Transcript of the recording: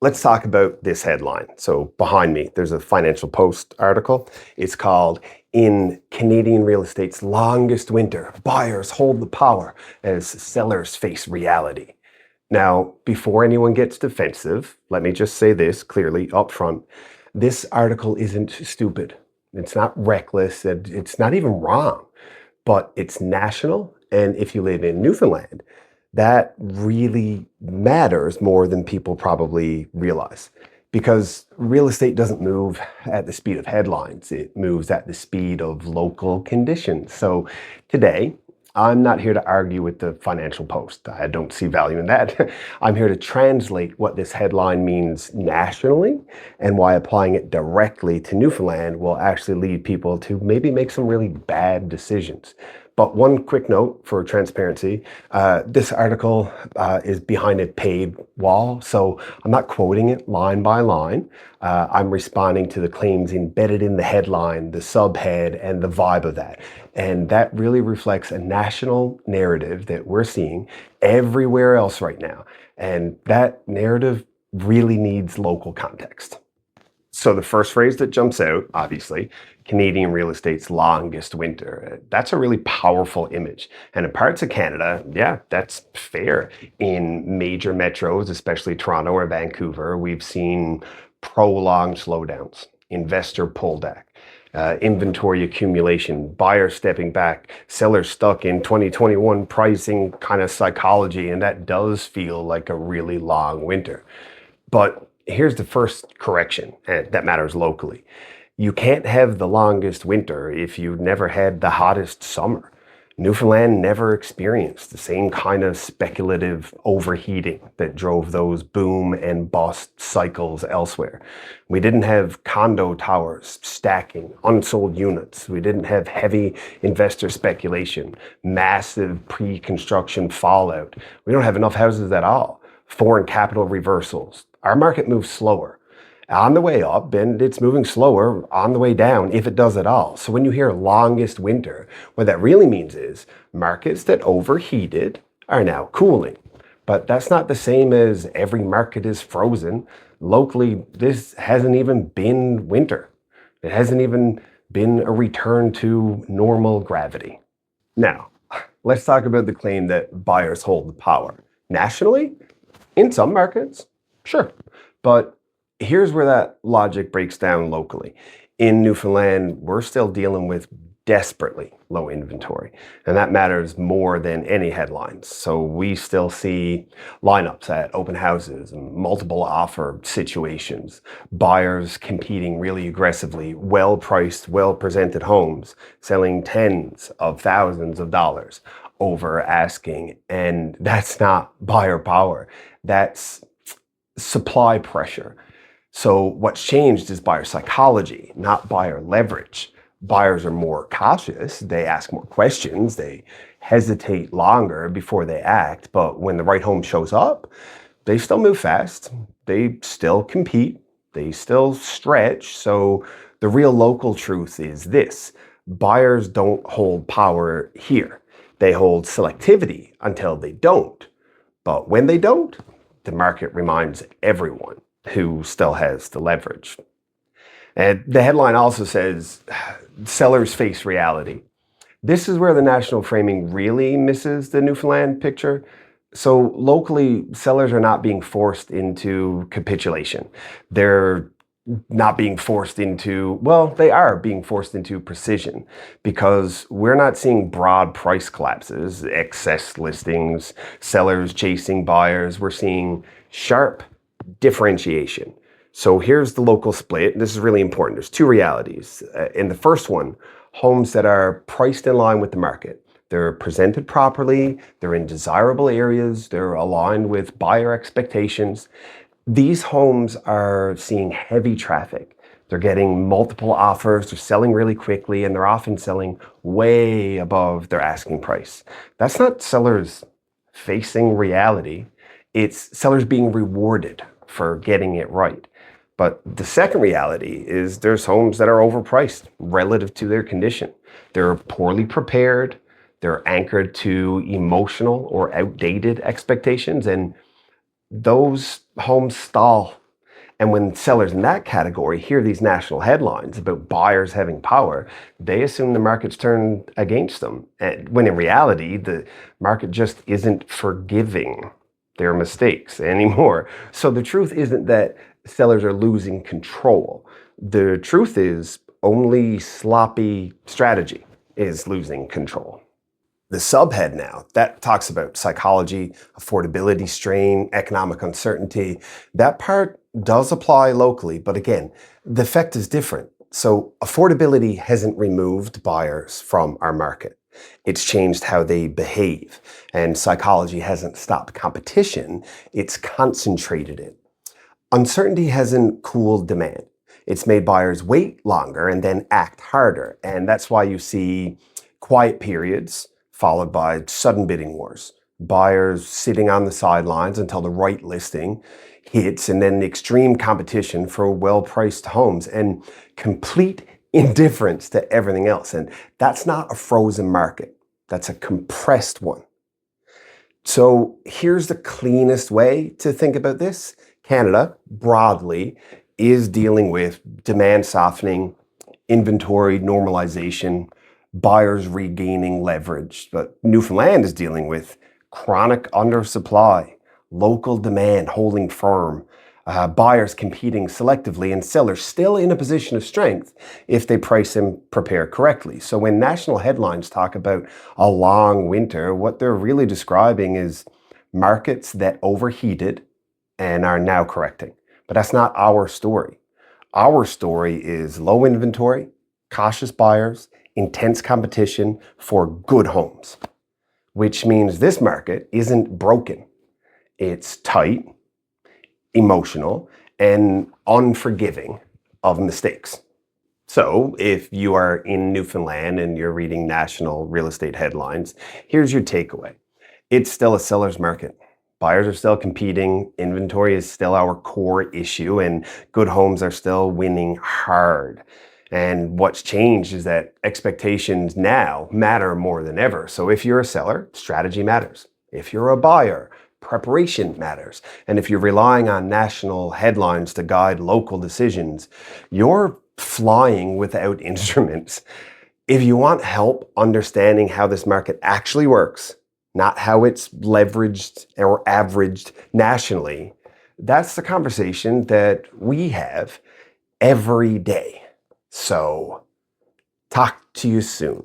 Let's talk about this headline. So behind me, there's a Financial Post article. It's called "In Canadian Real Estate's Longest Winter, Buyers Hold the Power as Sellers Face Reality." Now, before anyone gets defensive, let me just say this clearly up front. This article isn't stupid. It's not reckless. It's not even wrong, but it's national. And if you live in Newfoundland, that really matters more than people probably realize. Because real estate doesn't move at the speed of headlines, it moves at the speed of local conditions. So today, I'm not here to argue with the Financial Post. I don't see value in that. I'm here to translate what this headline means nationally and why applying it directly to Newfoundland will actually lead people to maybe make some really bad decisions. But one quick note for transparency, this article is behind a paid wall, so I'm not quoting it line by line. I'm responding to the claims embedded in the headline, the subhead, and the vibe of that. And that really reflects a national narrative that we're seeing everywhere else right now. And that narrative really needs local context. So the first phrase that jumps out, obviously, Canadian real estate's longest winter. That's a really powerful image. And in parts of Canada, yeah, that's fair. In major metros, especially Toronto or Vancouver, we've seen prolonged slowdowns, investor pullback, inventory accumulation, buyers stepping back, sellers stuck in 2021 pricing kind of psychology. And that does feel like a really long winter. But here's the first correction that matters locally. You can't have the longest winter if you've never had the hottest summer. Newfoundland never experienced the same kind of speculative overheating that drove those boom and bust cycles elsewhere. We didn't have condo towers stacking unsold units. We didn't have heavy investor speculation, massive pre-construction fallout. We don't have enough houses at all. Foreign capital reversals. Our market moves slower on the way up, and it's moving slower on the way down, if it does at all. So when you hear longest winter, what that really means is markets that overheated are now cooling. But that's not the same as every market is frozen. Locally, this hasn't even been winter. It hasn't even been a return to normal gravity. Now, let's talk about the claim that buyers hold the power. Nationally, in some markets, sure. But here's where that logic breaks down locally. In Newfoundland, we're still dealing with desperately low inventory, and that matters more than any headlines. So we still see lineups at open houses and multiple offer situations, buyers competing really aggressively, well-priced, well-presented homes, selling tens of thousands of dollars over asking. And that's not buyer power. That's supply pressure. So what's changed is buyer psychology, not buyer leverage. Buyers are more cautious. They ask more questions. They hesitate longer before they act. But when the right home shows up, they still move fast. They still compete. They still stretch. So the real local truth is this: buyers don't hold power here. They hold selectivity until they don't. But when they don't, the market reminds everyone who still has the leverage. And the headline also says, sellers face reality. This is where the national framing really misses the Newfoundland picture. So locally, sellers are not being forced into capitulation. They're not being forced into, well, they are being forced into precision, because we're not seeing broad price collapses, excess listings, sellers chasing buyers. We're seeing sharp differentiation. So here's the local split. This is really important. There's two realities. In the first one, homes that are priced in line with the market. They're presented properly, they're in desirable areas, they're aligned with buyer expectations. These homes are seeing heavy traffic. They're getting multiple offers, they're selling really quickly, and they're often selling way above their asking price. That's not sellers facing reality. It's sellers being rewarded for getting it right. But the second reality is there's homes that are overpriced relative to their condition. They're poorly prepared, they're anchored to emotional or outdated expectations, and those homes stall And when sellers in that category hear these national headlines about buyers having power, they assume the market's turned against them. And when in reality, the market just isn't forgiving their mistakes anymore. So the truth isn't that sellers are losing control. The truth is only sloppy strategy is losing control. The subhead now, that talks about psychology, affordability strain, economic uncertainty. That part does apply locally, but again, the effect is different. So affordability hasn't removed buyers from our market. It's changed how they behave. And psychology hasn't stopped competition, it's concentrated it. Uncertainty hasn't cooled demand. It's made buyers wait longer and then act harder. And that's why you see quiet periods followed by sudden bidding wars. Buyers sitting on the sidelines until the right listing hits, and then extreme competition for well-priced homes and complete indifference to everything else. And that's not a frozen market. That's a compressed one. So here's the cleanest way to think about this. Canada, broadly, is dealing with demand softening, inventory normalization, buyers regaining leverage. But Newfoundland is dealing with chronic undersupply, local demand holding firm, buyers competing selectively, and sellers still in a position of strength if they price and prepare correctly. So when national headlines talk about a long winter, what they're really describing is markets that overheated and are now correcting. But that's not our story. Our story is low inventory, cautious buyers, intense competition for good homes, which means this market isn't broken. It's tight, emotional, and unforgiving of mistakes. So if you are in Newfoundland and you're reading national real estate headlines, here's your takeaway. It's still a seller's market. Buyers are still competing, inventory is still our core issue, and good homes are still winning hard. And what's changed is that expectations now matter more than ever. So if you're a seller, strategy matters. If you're a buyer, preparation matters. And if you're relying on national headlines to guide local decisions, you're flying without instruments. If you want help understanding how this market actually works, not how it's leveraged or averaged nationally, that's the conversation that we have every day. So, talk to you soon.